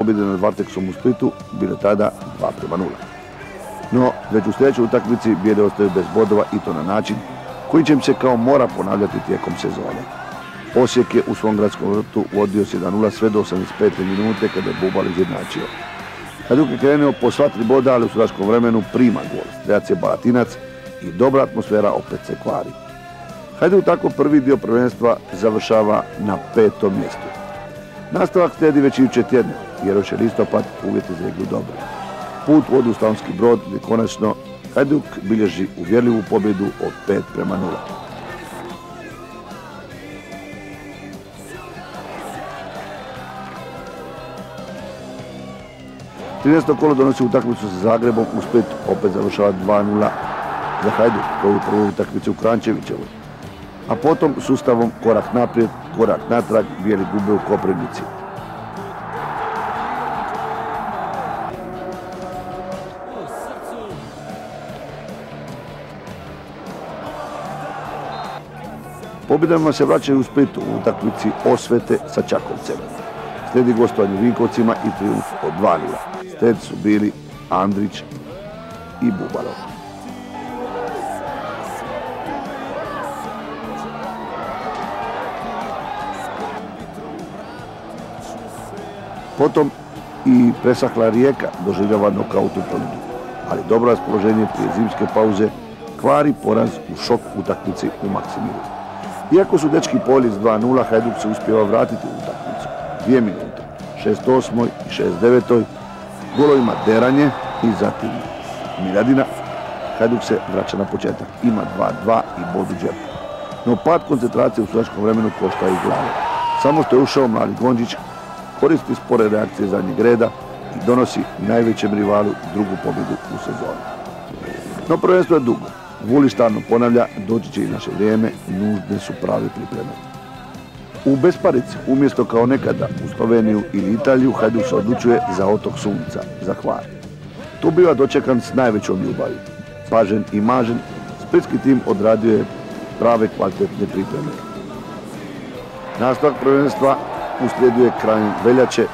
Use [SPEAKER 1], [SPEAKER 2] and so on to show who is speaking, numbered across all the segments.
[SPEAKER 1] pobjede nad Varteksom u Splitu bile tada 2:0. No, već u sljedećoj utakmici bijeli ostaju bez bodova i to na način koji će im se kao mora ponavljati tijekom sezone. Osijek je u svom gradskom vrtu vodio s 1:0 sve do 85. minute kada je Bubalo izjednačio. Hajduk je krenuo po sva 3 boda, ali u sudačkom vremenu prima gol. Strelac je Balatinac i dobra atmosfera opet se kvari. Hajduk tako prvi dio prvenstva završava na 5. mjestu. Nastavak slijedi već iduće tjedne, jer još je listopad, uvjeti za igru dobri. Put vodi u Slavonski Brod gdje konačno Hajduk bilježi uvjerljivu pobjedu od 5:0. 13. kolo donosi utakmicu sa Zagrebom u Splitu, opet završava 2:0 za Hajduk, kao u prvoj utakmici u Kranjčevićevoj. A potom sustavom korak naprijed, korak natrag, bijeli gube u Koprivnici. Pobjedama se vraćaju u Splitu u utakmici osvete sa Čakovcem. Slijedi gostovanje u Vinkovcima i trijumf od 2:0. Slijed su bili Andrić i Bubalo. Potom i presahla Rijeka doživljava nokaut u Poljudu, ali dobro raspoloženje prije zimske pauze kvari poraz u šok utakmici u Maksimiru. Iako su dečki poveli s 2:0, Hajduk se uspijeva vratiti u utakmicu. 2 minute, 68. i 69. golovima Deranje i zatim Miljadina. Hajduk se vraća na početak, ima 2:2 i bod u džepu. No pad koncentracije u sudačkom vremenu košta iz glave. Samo što je ušao mladi Gondžić, koristi spore reakcije zadnjeg reda i donosi najvećem rivalu drugu pobjedu u sezoni. No prvenstvo je dugo. Vuli stalno ponavlja, doći će i naše vrijeme, nužne su prave pripreme. U besparici, umjesto kao nekada u Sloveniju ili Italiju, Hajduk se odlučuje za otok Sunca, za Hvar. Tu biva dočekan s najvećom ljubavi. Pažen i mažen, splitski tim odradio je prave kvalitetne pripreme. Nastavak prvenstva uslijeduje krajem veljače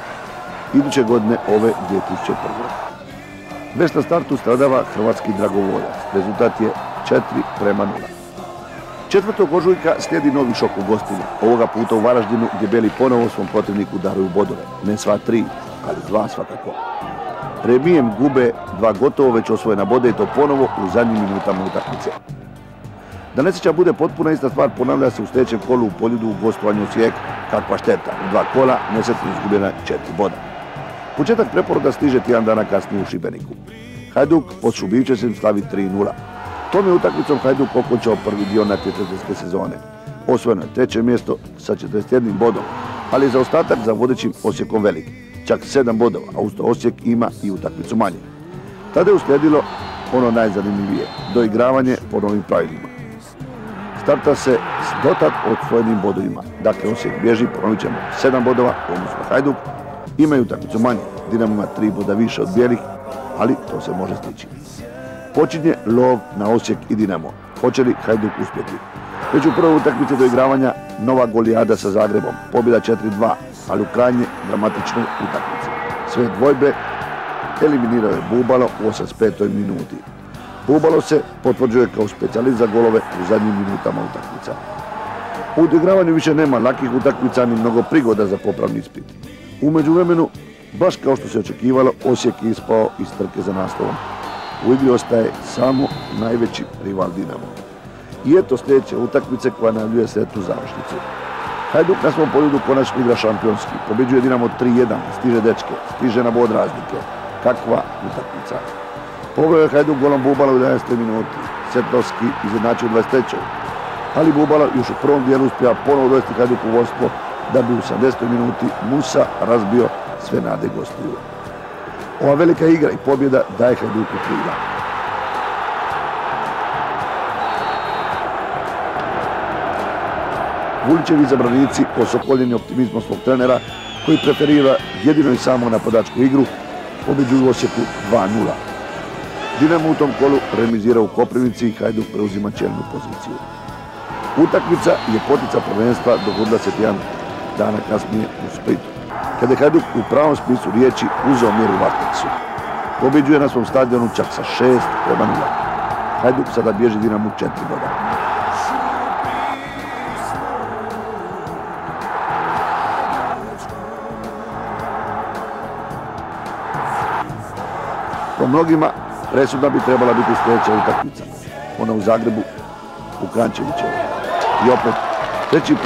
[SPEAKER 1] iduće godine ove 2001. Već na startu stradava hrvatski dragovoljac. Rezultat je 4:0. 4. ožujka slijedi novi šok u gostima. Ovoga puta u Varaždinu gdje beli ponovo svom protivniku daruju bodove. Ne sva 3, ali 2 svakako. Remijem gube 2 gotovo već osvojena boda i to ponovo u zadnjim minutama utakmice. Da nesreća bude potpuna ista stvar ponavlja se u sljedećem kolu u Poljudu u gostovanju Osijek. Kakva šteta, u 2 kola nesretno izgubljena 4 boda. Početak preporoda stiže tjedan dana kasnije u Šibeniku. Hajduk pod Šubićevcem slavi 3:0. Tom je utakmicom Hajduk okončao prvi dio natjecateljske sezone. Osvojeno je 3. mjesto sa 41 bodom, ali je zaostatak za vodećim Osijekom velik. Čak 7 bodova, a usto Osijek ima i utakmicu manje. Tada je uslijedilo ono najzanimljivije, doigravanje po novim pravilima. Starta se s dotad osvojenim bodovima. Dakle, Osijek bježi, ponovit ćemo, 7 bodova, odnosno Hajduk. Imaju utakmicu manje, Dinamo ima 3 boda više od bijelih, ali to se može stići. Počinje lov na Osijek i Dinamo. Hoće li Hajduk uspjeti? Već u prvoj utakmici doigravanja nova golijada sa Zagrebom. Pobjeda 4:2, ali u krajnje dramatičnoj utakmici. Sve dvojbe eliminirao je Bubalo u 85. minuti. Bubalo se potvrđuje kao specijalist za golove u zadnjim minutama utakmica. U odigravanju više nema lakih utakmica ni mnogo prigoda za popravni ispit. U međuvremenu, baš kao što se očekivalo, Osijek je ispao iz trke za naslovom. U igri ostaje samo najveći rival Dinamo. I eto sljedeće utakmice koja najavljuje sretnu završnicu. Hajduk na svom Poljudu konačno igra šampionski. Pobjeđuje Dinamo 3:1, stiže dečke, stiže na bod razlike. Kakva utakmica. Poveo je Hajduk golom Bubala u 11. minuti. Setnovski izjednačio u 23. Ali Bubala još u prvom dijelu uspija ponovo dovesti Hajduk u vodstvo da bi u 80. minuti Musa razbio sve nade gostiju. Ova velika igra i pobjeda daje Hajduku krila. Vulićevi zabranici, osokoljeni optimizmom svog trenera, koji preferira jedino i samo napadačku igru, pobjeđuju u Osijeku 2:0. Dinamo u tom kolu remizira u Koprivnici i Hajduk preuzima čelnu poziciju. Utakmica je potica prvenstva dogodila se tjedan dana kasnije u Splitu. kada je Hajduk u pravom smislu riječi uzeo mir u Varteksu. Pobjeđuje na svom stadionu čak sa 6-0. Hajduk sada bježi Dinamu 4 boda. Po mnogima presudna bi trebala biti sljedeća utakmica. Ona u Zagrebu u Kranjčevićevu. I opet treći put